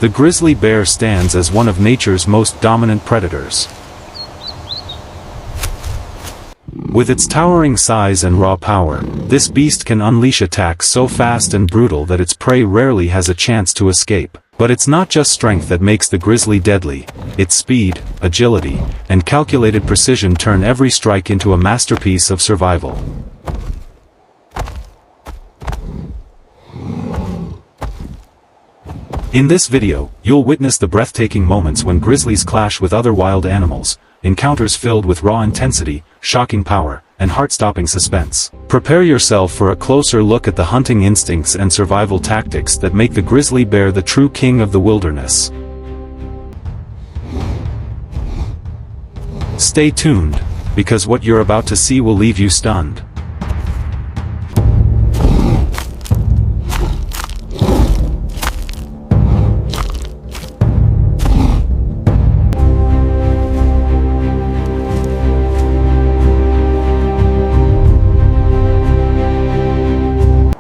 The grizzly bear stands as one of nature's most dominant predators. With its towering size and raw power, this beast can unleash attacks so fast and brutal that its prey rarely has a chance to escape. But it's not just strength that makes the grizzly deadly. Its speed, agility, and calculated precision turn every strike into a masterpiece of survival. In this video, you'll witness the breathtaking moments when grizzlies clash with other wild animals, encounters filled with raw intensity, shocking power, and heart-stopping suspense. Prepare yourself for a closer look at the hunting instincts and survival tactics that make the grizzly bear the true king of the wilderness. Stay tuned, because what you're about to see will leave you stunned.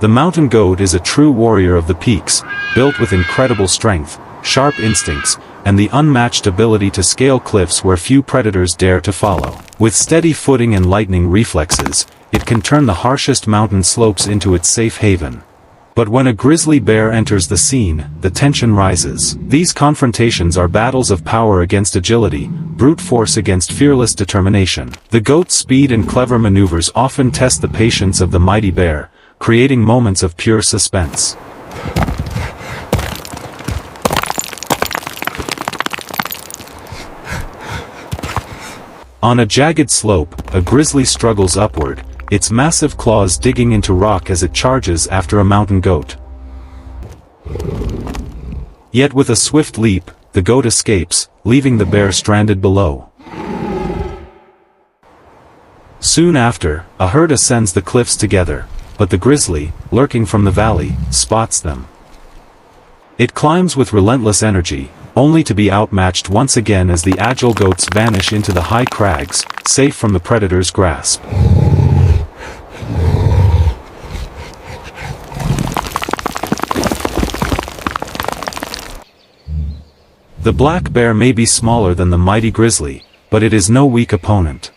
The mountain goat is a true warrior of the peaks, built with incredible strength, sharp instincts, and the unmatched ability to scale cliffs where few predators dare to follow. With steady footing and lightning reflexes, it can turn the harshest mountain slopes into its safe haven. But when a grizzly bear enters the scene, the tension rises. These confrontations are battles of power against agility, brute force against fearless determination. The goat's speed and clever maneuvers often test the patience of the mighty bear, creating moments of pure suspense. On a jagged slope, a grizzly struggles upward, its massive claws digging into rock as it charges after a mountain goat. Yet with a swift leap, the goat escapes, leaving the bear stranded below. Soon after, a herd ascends the cliffs together, but the grizzly, lurking from the valley, spots them. It climbs with relentless energy, only to be outmatched once again as the agile goats vanish into the high crags, safe from the predator's grasp. The black bear may be smaller than the mighty grizzly, but it is no weak opponent.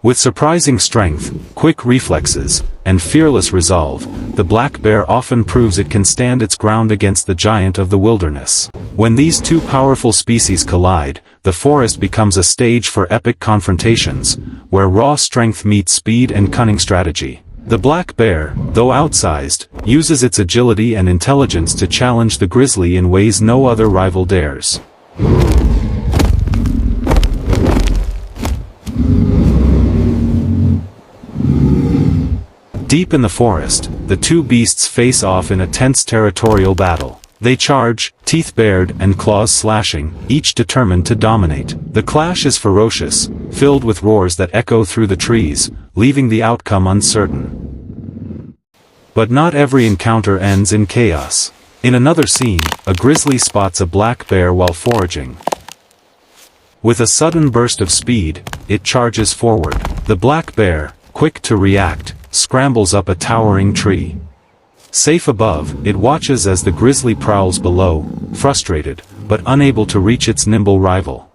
With surprising strength, quick reflexes, and fearless resolve, the black bear often proves it can stand its ground against the giant of the wilderness. When these two powerful species collide, the forest becomes a stage for epic confrontations, where raw strength meets speed and cunning strategy. The black bear, though outsized, uses its agility and intelligence to challenge the grizzly in ways no other rival dares. Deep in the forest, the two beasts face off in a tense territorial battle. They charge, teeth bared and claws slashing, each determined to dominate. The clash is ferocious, filled with roars that echo through the trees, leaving the outcome uncertain. But not every encounter ends in chaos. In another scene, a grizzly spots a black bear while foraging. With a sudden burst of speed, it charges forward. The black bear, quick to react, scrambles up a towering tree. Safe above, it watches as the grizzly prowls below, frustrated, but unable to reach its nimble rival.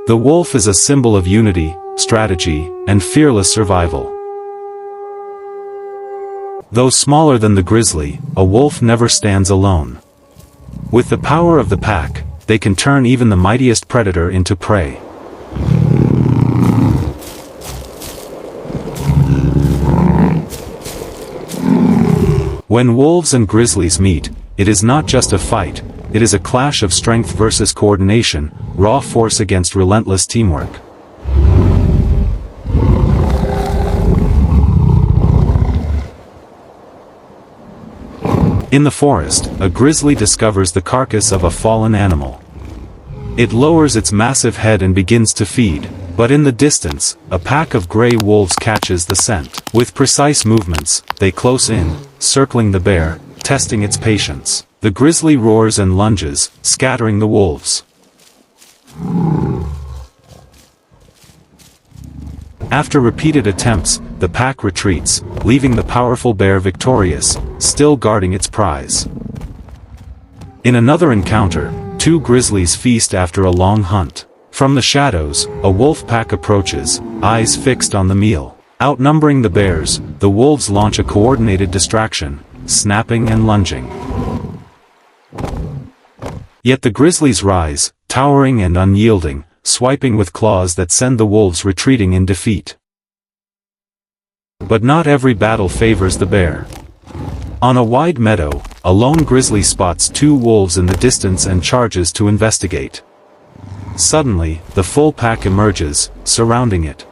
The wolf is a symbol of unity, strategy, and fearless survival. Though smaller than the grizzly, a wolf never stands alone. With the power of the pack, they can turn even the mightiest predator into prey. When wolves and grizzlies meet, it is not just a fight, it is a clash of strength versus coordination, raw force against relentless teamwork. In the forest, a grizzly discovers the carcass of a fallen animal. It lowers its massive head and begins to feed, but in the distance, a pack of gray wolves catches the scent. With precise movements, they close in, circling the bear, testing its patience. The grizzly roars and lunges, scattering the wolves. After repeated attempts, the pack retreats, leaving the powerful bear victorious, still guarding its prize. In another encounter, two grizzlies feast after a long hunt. From the shadows, a wolf pack approaches, eyes fixed on the meal. Outnumbering the bears, the wolves launch a coordinated distraction, snapping and lunging. Yet the grizzlies rise, towering and unyielding, swiping with claws that send the wolves retreating in defeat. But not every battle favors the bear. On a wide meadow, a lone grizzly spots two wolves in the distance and charges to investigate. Suddenly, the full pack emerges, surrounding it.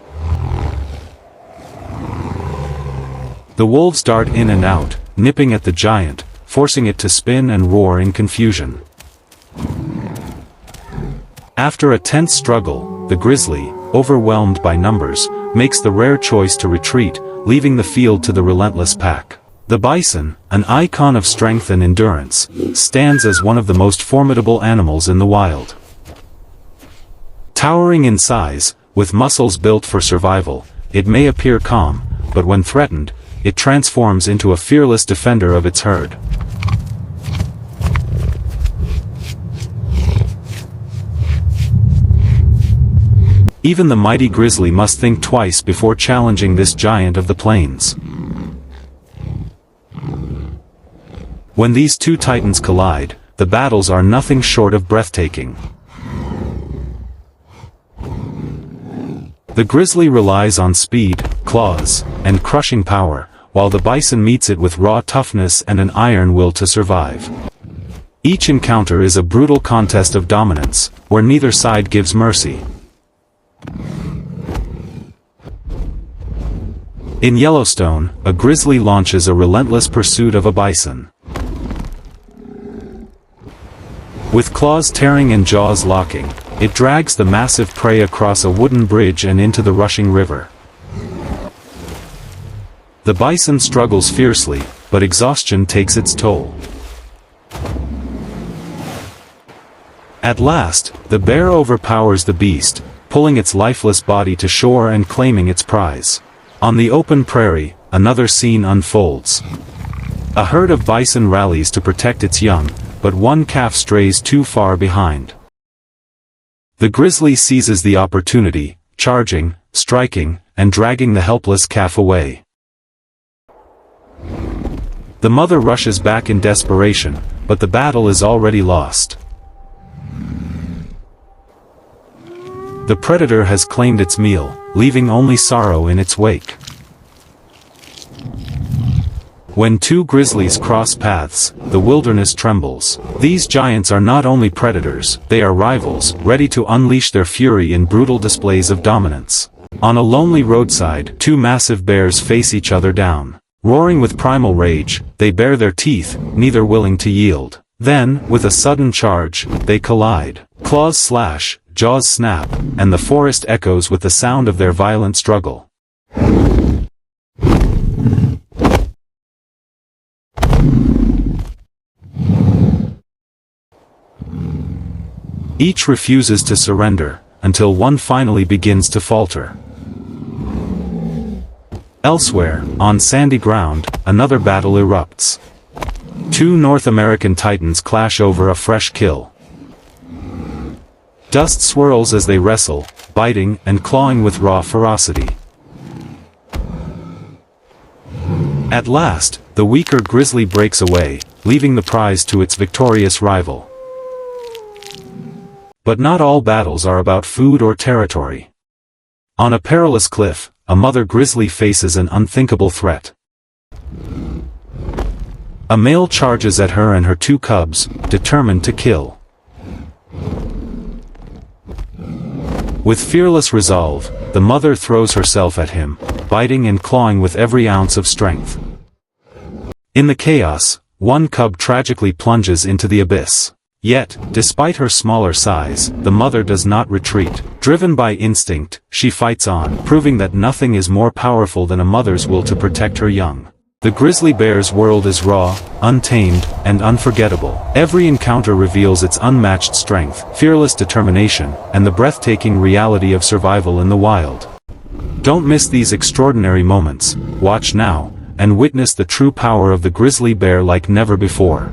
The wolves dart in and out, nipping at the giant, forcing it to spin and roar in confusion. After a tense struggle, the grizzly, overwhelmed by numbers, makes the rare choice to retreat, leaving the field to the relentless pack. The bison, an icon of strength and endurance, stands as one of the most formidable animals in the wild. Towering in size, with muscles built for survival, it may appear calm, but when threatened, it transforms into a fearless defender of its herd. Even the mighty grizzly must think twice before challenging this giant of the plains. When these two titans collide, the battles are nothing short of breathtaking. The grizzly relies on speed, claws, and crushing power, while the bison meets it with raw toughness and an iron will to survive. Each encounter is a brutal contest of dominance, where neither side gives mercy. In Yellowstone, a grizzly launches a relentless pursuit of a bison. With claws tearing and jaws locking, it drags the massive prey across a wooden bridge and into the rushing river. The bison struggles fiercely, but exhaustion takes its toll. At last, the bear overpowers the beast, pulling its lifeless body to shore and claiming its prize. On the open prairie, another scene unfolds. A herd of bison rallies to protect its young, but one calf strays too far behind. The grizzly seizes the opportunity, charging, striking, and dragging the helpless calf away. The mother rushes back in desperation, but the battle is already lost. The predator has claimed its meal, leaving only sorrow in its wake. When two grizzlies cross paths, the wilderness trembles. These giants are not only predators, they are rivals, ready to unleash their fury in brutal displays of dominance. On a lonely roadside, two massive bears face each other down. Roaring with primal rage, they bare their teeth, neither willing to yield. Then, with a sudden charge, they collide. Claws slash, jaws snap, and the forest echoes with the sound of their violent struggle. Each refuses to surrender, until one finally begins to falter. Elsewhere, on sandy ground, another battle erupts. Two North American titans clash over a fresh kill. Dust swirls as they wrestle, biting and clawing with raw ferocity. At last, the weaker grizzly breaks away, leaving the prize to its victorious rival. But not all battles are about food or territory. On a perilous cliff, a mother grizzly faces an unthinkable threat. A male charges at her and her two cubs, determined to kill. With fearless resolve, the mother throws herself at him, biting and clawing with every ounce of strength. In the chaos, one cub tragically plunges into the abyss. Yet, despite her smaller size, the mother does not retreat. Driven by instinct, she fights on, proving that nothing is more powerful than a mother's will to protect her young. The grizzly bear's world is raw, untamed, and unforgettable. Every encounter reveals its unmatched strength, fearless determination, and the breathtaking reality of survival in the wild. Don't miss these extraordinary moments. Watch now, and witness the true power of the grizzly bear like never before.